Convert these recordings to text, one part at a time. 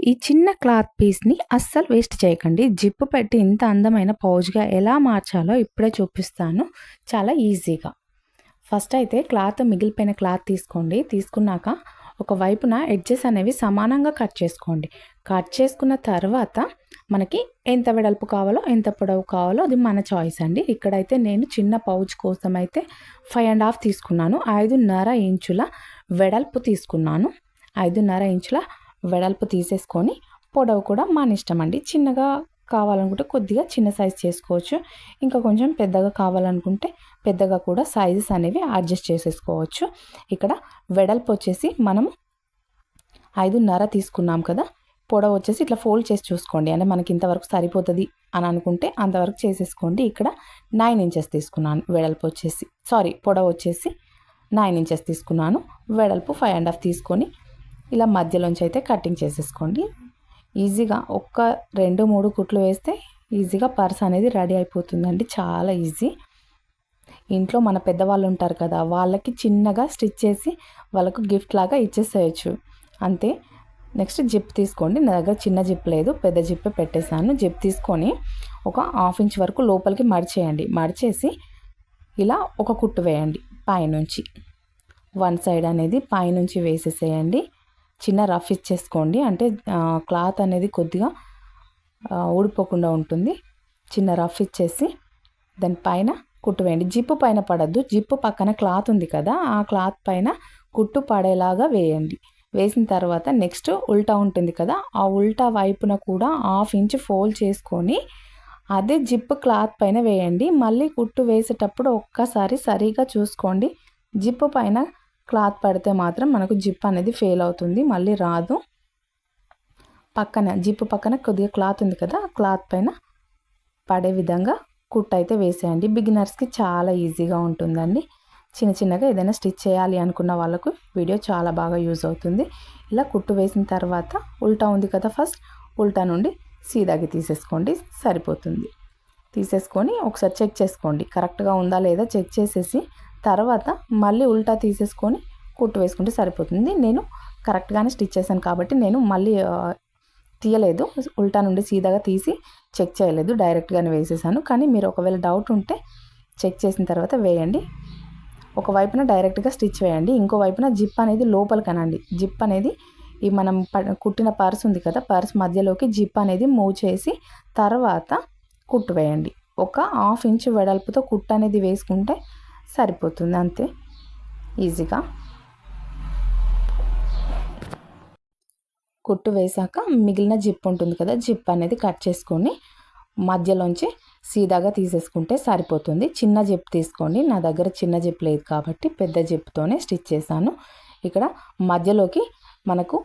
ఈ చిన్న క్లాత్ పీస్ని అస్సలు వేస్ట్ చేయకండి. జిప్ పెట్టి ఇంత అందమైన పౌచ్గా ఎలా మార్చాలో ఇప్పుడే చూపిస్తాను, చాలా ఈజీగా. ఫస్ట్ అయితే మిగిలిపోయిన క్లాత్ తీసుకోండి. తీసుకున్నాక ఒక వైపున ఎడ్జెస్ అనేవి సమానంగా కట్ చేసుకోండి. కట్ చేసుకున్న తర్వాత మనకి ఎంత వెడల్పు కావాలో ఎంత పొడవు కావాలో అది మన చాయిస్ అండి. ఇక్కడైతే నేను చిన్న పౌచ్ కోసం అయితే 5.5 తీసుకున్నాను. 5.5 ఇంచుల వెడల్పు తీసుకున్నాను. 5.5 ఇంచుల వెడల్పు తీసేసుకొని పొడవు కూడా మన ఇష్టం అండి. చిన్నగా కావాలనుకుంటే కొద్దిగా చిన్న సైజ్ చేసుకోవచ్చు, ఇంకా కొంచెం పెద్దగా కావాలనుకుంటే పెద్దగా కూడా సైజెస్ అనేవి అడ్జస్ట్ చేసేసుకోవచ్చు. ఇక్కడ వెడల్పు వచ్చేసి మనము 5.5 తీసుకున్నాం కదా, పొడవు వచ్చేసి ఇట్లా ఫోల్డ్ చేసి చూసుకోండి. అంటే మనకి ఇంతవరకు సరిపోతుంది అని అనుకుంటే అంతవరకు చేసేసుకోండి. ఇక్కడ 9 ఇంచెస్ తీసుకున్నాను వెడల్పు వచ్చేసి, పొడవు వచ్చేసి 9 ఇంచెస్ తీసుకున్నాను. వెడల్పు 5.5 తీసుకొని ఇలా మధ్యలోంచి అయితే కటింగ్ చేసేసుకోండి. ఈజీగా 2-3 కుట్లు వేస్తే ఈజీగా పర్స్ అనేది రెడీ అయిపోతుందండి. చాలా ఈజీ. ఇంట్లో మన పెద్దవాళ్ళు ఉంటారు కదా, వాళ్ళకి చిన్నగా స్టిచ్ చేసి వాళ్ళకు గిఫ్ట్ లాగా ఇచ్చేసేయచ్చు అంతే. నెక్స్ట్ జిప్ తీసుకోండి. నా దగ్గర చిన్న జిప్ లేదు, పెద్ద జిప్పే పెట్టేశాను. జిప్ తీసుకొని ఒక 1/2 ఇంచ్ వరకు లోపలికి మడిచేయండి. మడిచేసి ఇలా ఒక కుట్టు వేయండి పైనుంచి. వన్ సైడ్ అనేది పైనుంచి వేసేసేయండి. చిన్న రఫ్ ఇచ్చేసుకోండి, అంటే క్లాత్ అనేది కొద్దిగా ఊడిపోకుండా ఉంటుంది. చిన్న రఫ్ ఇచ్చేసి దానిపైన కుట్టు వేయండి. జిప్పు పైన పడద్దు, జిప్పు పక్కన క్లాత్ ఉంది కదా, ఆ క్లాత్ పైన కుట్టు పడేలాగా వేయండి. వేసిన తర్వాత నెక్స్ట్ ఉల్టా ఉంటుంది కదా, ఆ ఉల్టా వైపున కూడా 1/2 ఇంచ్ ఫోల్డ్ చేసుకొని అదే జిప్ క్లాత్ పైన వేయండి. మళ్ళీ కుట్టు వేసేటప్పుడు ఒక్కసారి సరిగా చూసుకోండి. జిప్పు పైన క్లాత్ పడితే మాత్రం మనకు జిప్ అనేది ఫెయిల్ అవుతుంది, మళ్ళీ రాదు. జిప్పు పక్కన కొద్దిగా క్లాత్ ఉంది కదా, క్లాత్ పైన పడే విధంగా కుట్టు అయితే వేసేయండి. బిగినర్స్కి చాలా ఈజీగా ఉంటుందండి. చిన్నగా ఏదైనా స్టిచ్ చేయాలి అనుకున్న వాళ్ళకు వీడియో చాలా బాగా యూజ్ అవుతుంది. ఇలా కుట్టు వేసిన తర్వాత ఉల్టా ఉంది కదా, ఫస్ట్ ఉల్టా నుండి సీదాకి తీసేసుకోండి, సరిపోతుంది. తీసేసుకొని ఒకసారి చెక్ చేసుకోండి కరెక్ట్గా ఉందా లేదా చెక్ చేసేసి తర్వాత మళ్ళీ ఉల్టా తీసేసుకొని కుట్టు వేసుకుంటే సరిపోతుంది. నేను కరెక్ట్గానే స్టిచ్ చేశాను కాబట్టి నేను మళ్ళీ తీయలేదు, ఉల్టా నుండి సీదాగా తీసి చెక్ చేయలేదు, డైరెక్ట్గానే వేసేసాను. కానీ మీరు ఒకవేళ డౌట్ ఉంటే చెక్ చేసిన తర్వాత వేయండి. ఒకవైపున డైరెక్ట్గా స్టిచ్ వేయండి, ఇంకో వైపున జిప్ అనేది లోపలికి అనండి. జిప్ అనేది ఈ మనం కుట్టిన పర్స్ ఉంది కదా, పర్స్ మధ్యలోకి జిప్ అనేది మూవ్ చేసి తర్వాత కుట్టు వేయండి. ఒక 1/2 ఇంచ్ వెడల్పుతో కుట్టు అనేది వేసుకుంటే సరిపోతుంది అంతే, ఈజీగా. కుట్టు వేసాక మిగిలిన జిప్ ఉంటుంది కదా, జిప్ అనేది కట్ చేసుకొని మధ్యలోంచి సీదాగా తీసేసుకుంటే సరిపోతుంది. చిన్న జిప్ తీసుకోండి. నా దగ్గర చిన్న జిప్ లేదు కాబట్టి పెద్ద జిప్తోనే స్టిచ్ చేశాను. ఇక్కడ మధ్యలోకి మనకు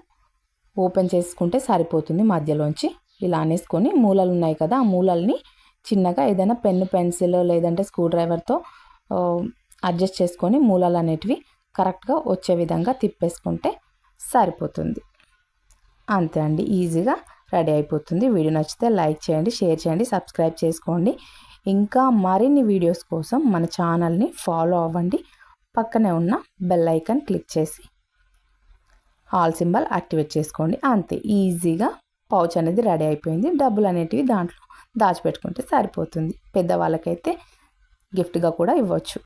ఓపెన్ చేసుకుంటే సరిపోతుంది. మధ్యలోంచి ఇలా అనేసుకొని మూలలు ఉన్నాయి కదా, ఆ మూలల్ని చిన్నగా ఏదైనా పెన్సిల్ లేదంటే స్క్రూ డ్రైవర్తో అడ్జస్ట్ చేసుకొని మూలలు అనేటివి కరెక్ట్గా వచ్చే విధంగా తిప్పేసుకుంటే సరిపోతుంది. అంతే అండి, ఈజీగా రెడీ అయిపోతుంది. వీడియో నచ్చితే లైక్ చేయండి, షేర్ చేయండి, సబ్స్క్రైబ్ చేసుకోండి. ఇంకా మరిన్ని వీడియోస్ కోసం మన ఛానల్ని ఫాలో అవ్వండి. పక్కనే ఉన్న బెల్ ఐకాన్ క్లిక్ చేసి ఆల్ సింబల్ యాక్టివేట్ చేసుకోండి. అంతే, ఈజీగా పౌచ్ అనేది రెడీ అయిపోయింది. డబ్బులు అనేటివి దాంట్లో దాచిపెట్టుకుంటే సరిపోతుంది. పెద్దవాళ్ళకైతే గిఫ్ట్గా కూడా ఇవ్వచ్చు.